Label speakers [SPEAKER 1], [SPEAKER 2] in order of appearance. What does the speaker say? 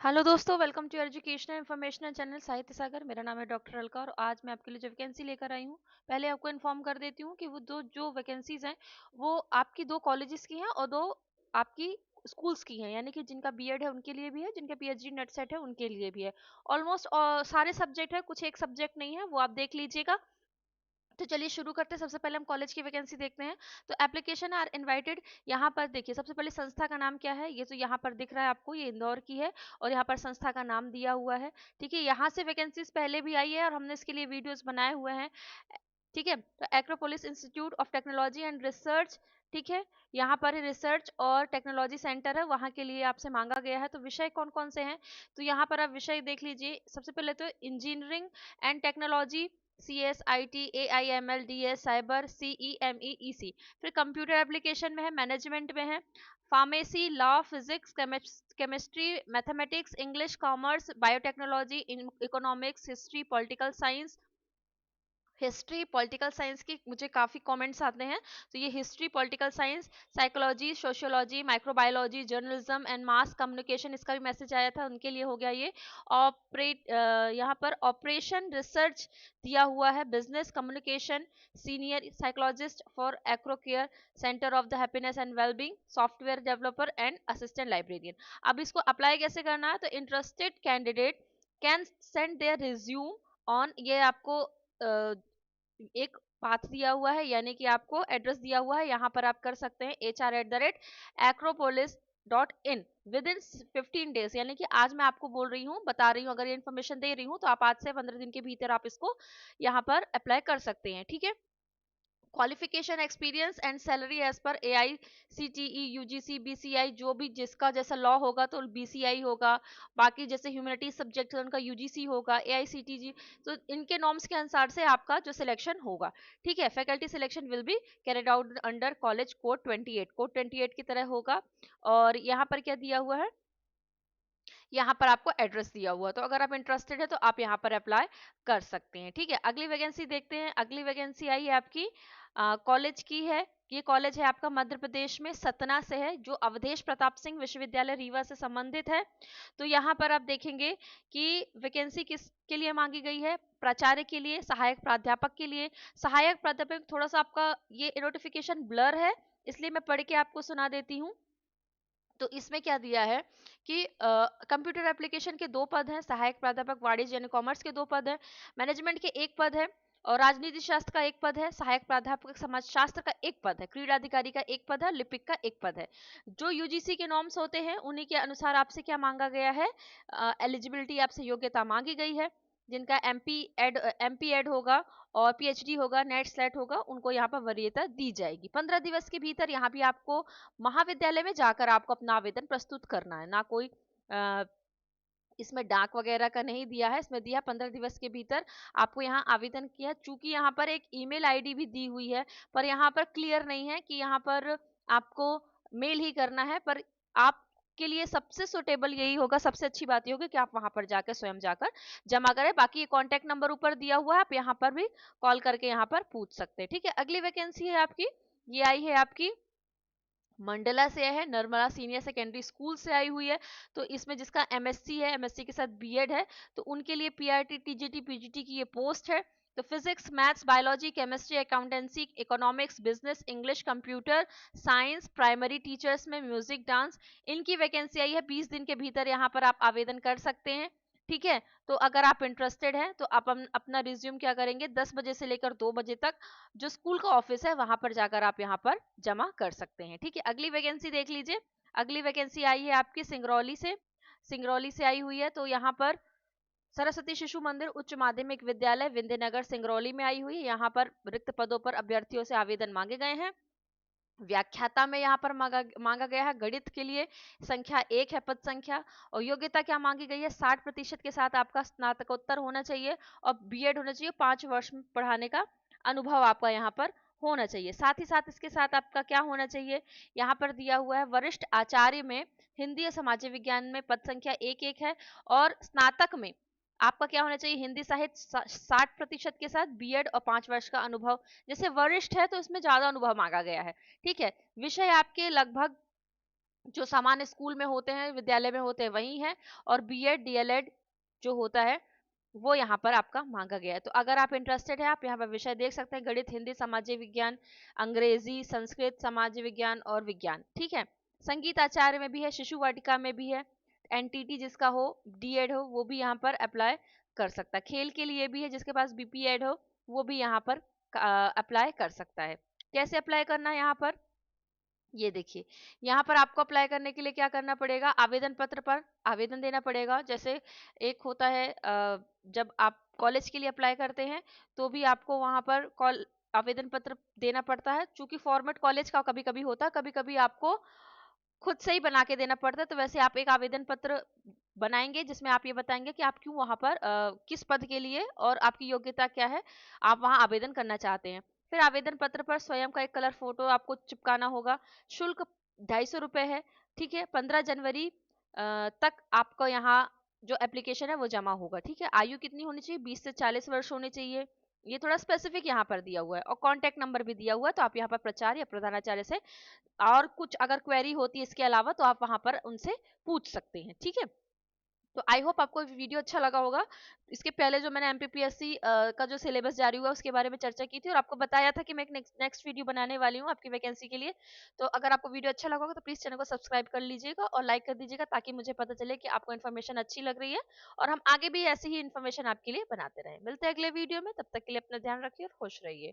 [SPEAKER 1] Hello दोस्तों, welcome to educational informational channel Sahitya Sagar. मेरा नाम है डॉक्टर अलका और आज मैं आपके लिए जो वैकेंसी लेकर आई हूँ, पहले आपको इन्फॉर्म कर देती हूँ कि वो दो जो वैकेंसीज हैं वो आपकी दो कॉलेजेस की हैं और दो आपकी स्कूल्स की हैं, यानी कि जिनका बीएड है उनके लिए भी है, जिनका पीएचडी नेट सेट है उनके लिए भी है। ऑलमोस्ट सारे सब्जेक्ट है, कुछ एक सब्जेक्ट नहीं है, वो आप देख लीजिएगा। तो चलिए शुरू करते हैं। सबसे पहले हम कॉलेज की वैकेंसी देखते हैं। तो एप्लीकेशन आर इनवाइटेड। यहाँ पर देखिए, सबसे पहले संस्था का नाम क्या है, ये तो यहाँ पर दिख रहा है आपको, ये इंदौर की है और यहाँ पर संस्था का नाम दिया हुआ है। ठीक है, यहाँ से वैकेंसीज पहले भी आई है और हमने इसके लिए वीडियोस बनाए हुए हैं। ठीक है, तो Acropolis institute of technology and research. ठीक है, यहाँ पर रिसर्च और टेक्नोलॉजी सेंटर है, वहाँ के लिए आपसे मांगा गया है। तो विषय कौन कौन से हैं, तो यहाँ पर आप विषय देख लीजिए। सबसे पहले तो engineering and technology, C S I T, A I M L, D S, cyber, C E M E E C. फिर कंप्यूटर एप्लीकेशन में है, मैनेजमेंट में है, pharmacy, law, physics, chemistry, mathematics, English, commerce, biotechnology, economics, history, political science. History political science की मुझे काफ़ी comments आते हैं, तो ये history, political science, psychology, sociology, microbiology, journalism and mass communication, इसका भी मैसेज आया था, उनके लिए हो गया ये। यहाँ पर ऑपरेशन रिसर्च दिया हुआ है, business communication, senior psychologist for Acrocare centre of the happiness and wellbeing, software developer and assistant librarian. अब इसको अप्लाई कैसे करना है, तो interested candidate can send their resume on, ये आपको एक पाथ दिया हुआ है, यानी कि आपको एड्रेस दिया हुआ है, यहाँ पर आप कर सकते हैं hr@acropolis.in विद इन 15 डेज। यानी कि आज मैं आपको बोल रही हूँ, बता रही हूँ, अगर ये इन्फॉर्मेशन दे रही हूँ तो आप आज से 15 दिन के भीतर आप इसको यहाँ पर अप्लाई कर सकते हैं। ठीक है, qualification, experience and salary as per A I C T E, UGC, BCI, जो भी जिसका जैसा लॉ होगा तो बीसीआई होगा, बाकी जैसे ह्यूमैनिटीज सब्जेक्ट है उनका यूजीसी होगा, ए आई सी टी जी। तो इनके नॉर्म्स के अनुसार से आपका जो सिलेक्शन होगा। ठीक है, faculty selection will be carried out under college code 28, code 28 की तरह होगा। और यहाँ पर क्या दिया हुआ है, यहाँ पर आपको एड्रेस दिया हुआ है, तो अगर आप इंटरेस्टेड है तो आप यहाँ पर अप्लाई कर सकते हैं। ठीक है, अगली वैकेंसी देखते हैं। अगली वैकेंसी आई है आपकी कॉलेज की है। ये कॉलेज है आपका मध्य प्रदेश में सतना से है, जो अवधेश प्रताप सिंह विश्वविद्यालय रीवा से संबंधित है। तो यहाँ पर आप देखेंगे कि वैकेंसी किस के लिए मांगी गई है, प्राचार्य के लिए, सहायक प्राध्यापक के लिए। सहायक प्राध्यापक थोड़ा सा आपका ये नोटिफिकेशन ब्लर है, इसलिए मैं पढ़ के आपको सुना देती हूँ। तो इसमें क्या दिया है कि कंप्यूटर एप्लीकेशन के 2 पद हैं, सहायक प्राध्यापक वाणिज्य यानी कॉमर्स के 2 पद हैं, मैनेजमेंट के 1 पद है, और राजनीति शास्त्र का 1 पद है, सहायक प्राध्यापक समाज शास्त्र का 1 पद है, क्रीड़ा अधिकारी का 1 पद है, लिपिक का 1 पद है। जो यूजीसी के नॉर्म्स होते हैं उन्हीं के अनुसार आपसे क्या मांगा गया है, एलिजिबिलिटी, आपसे योग्यता मांगी गई है। जिनका एमपी एड होगा और पीएचडी होगा, नेट स्लेट होगा, उनको यहाँ पर वरीयता दी जाएगी। 15 दिवस के भीतर यहाँ भी आपको महाविद्यालय में जाकर आपको अपना आवेदन प्रस्तुत करना है, ना कोई इसमें डाक वगैरह का नहीं दिया है, इसमें दिया 15 दिवस के भीतर आपको यहाँ आवेदन किया। चूंकि यहाँ पर एक ईमेल आईडी भी दी हुई है, पर यहाँ पर क्लियर नहीं है कि यहाँ पर आपको मेल ही करना है, पर आप के लिए सबसे सुटेबल यही होगा, सबसे अच्छी बात ये होगी कि आप वहां पर जाकर स्वयं जाकर जमा करें। बाकी ये कॉन्टैक्ट नंबर ऊपर दिया हुआ है, आप यहाँ पर भी कॉल करके यहाँ पर पूछ सकते हैं। ठीक है, अगली वैकेंसी है आपकी, ये आई है आपकी मंडला से है, नर्मला सीनियर सेकेंडरी स्कूल से आई हुई है। तो इसमें जिसका एमएससी है, एमएससी के साथ बीएड है, तो उनके लिए पीआरटी, टीजीटी, पीजीटी की ये पोस्ट है। तो physics, maths, biology, chemistry, accountancy, economics, business, English, computer science, primary teachers में म्यूजिक, डांस, इनकी वैकेंसी आई है। 20 दिन के भीतर यहाँ पर आप आवेदन कर सकते हैं। ठीक है, तो अगर आप इंटरेस्टेड हैं तो आप अपना रिज्यूम क्या करेंगे, 10 बजे से लेकर 2 बजे तक जो स्कूल का ऑफिस है वहां पर जाकर आप यहाँ पर जमा कर सकते हैं। ठीक है, अगली वैकेंसी देख लीजिए। अगली वैकेंसी आई है आपकी सिंगरौली से, सिंगरौली से आई हुई है। तो यहाँ पर सरस्वती शिशु मंदिर उच्च माध्यमिक विद्यालय विंध्यनगर सिंगरौली में आई हुई है। यहाँ पर रिक्त पदों पर अभ्यर्थियों से आवेदन मांगे गए हैं। व्याख्याता में यहाँ पर मांगा गया है गणित के लिए संख्या 1 है पद संख्या, और योग्यता क्या मांगी गई है, 60% के साथ आपका स्नातकोत्तर होना चाहिए और बीएड होना चाहिए, 5 वर्ष में पढ़ाने का अनुभव आपका यहाँ पर होना चाहिए। साथ ही साथ इसके साथ आपका क्या होना चाहिए, यहाँ पर दिया हुआ है वरिष्ठ आचार्य में हिंदी और सामाजिक विज्ञान में पद संख्या 1 है, और स्नातक में आपका क्या होना चाहिए, हिंदी साहित्य 60% के साथ बीएड और 5 वर्ष का अनुभव। जैसे वरिष्ठ है तो इसमें ज्यादा अनुभव मांगा गया है। ठीक है, विषय आपके लगभग जो सामान्य स्कूल में होते हैं, विद्यालय में होते हैं वही है, और बीएड डीएलएड जो होता है वो यहाँ पर आपका मांगा गया है। तो अगर आप इंटरेस्टेड है, आप यहाँ पर विषय देख सकते हैं, गणित, हिंदी, सामाजिक विज्ञान, अंग्रेजी, संस्कृत, समाज विज्ञान और विज्ञान, ठीक है। संगीत आचार्य में भी है, शिशु वाटिका में भी है, एनटीटी जिसका हो, डीएड हो, वो भी यहाँ पर अप्लाई कर सकता है। खेल के लिए भी है, जिसके पास बीपीएड हो वो भी यहाँ पर अप्लाई कर सकता है। कैसे अप्लाई करना है यहाँ पर, ये देखिए, यहाँ पर आपको अप्लाई करने के लिए क्या करना पड़ेगा, आवेदन पत्र पर आवेदन देना पड़ेगा। जैसे एक होता है जब आप कॉलेज के लिए अप्लाई करते हैं तो भी आपको वहाँ पर कॉल आवेदन पत्र देना पड़ता है, क्योंकि फॉर्मेट कॉलेज का कभी कभी होता है, कभी कभी आपको खुद से ही बना के देना पड़ता है। तो वैसे आप एक आवेदन पत्र बनाएंगे जिसमें आप ये बताएंगे कि आप क्यों वहां पर किस पद के लिए और आपकी योग्यता क्या है, आप वहां आवेदन करना चाहते हैं। फिर आवेदन पत्र पर स्वयं का एक कलर फोटो आपको चिपकाना होगा। शुल्क 250 रुपये है, ठीक है। 15 जनवरी तक आपको यहाँ जो एप्लीकेशन है वो जमा होगा, ठीक है। आयु कितनी होनी चाहिए, 20 से 40 वर्ष होनी चाहिए, ये थोड़ा स्पेसिफिक यहाँ पर दिया हुआ है। और कॉन्टैक्ट नंबर भी दिया हुआ है, तो आप यहाँ पर प्राचार्य या प्रधानाचार्य से और कुछ अगर क्वेरी होती है इसके अलावा तो आप वहां पर उनसे पूछ सकते हैं, ठीक है। तो आई होप आपको वीडियो अच्छा लगा होगा। इसके पहले जो मैंने एमपीपीएससी का जो सिलेबस जारी हुआ उसके बारे में चर्चा की थी, और आपको बताया था कि मैं एक नेक्स्ट वीडियो बनाने वाली हूँ आपकी वैकेंसी के लिए। तो अगर आपको वीडियो अच्छा लगा होगा तो प्लीज चैनल को सब्सक्राइब कर लीजिएगा और लाइक कर दीजिएगा, ताकि मुझे पता चले कि आपको इन्फॉर्मेशन अच्छी लग रही है, और हम आगे भी ऐसी ही इन्फॉर्मेशन आपके लिए बनाते रहे। मिलते हैं अगले वीडियो में, तब तक के लिए अपना ध्यान रखिए और खुश रहिए।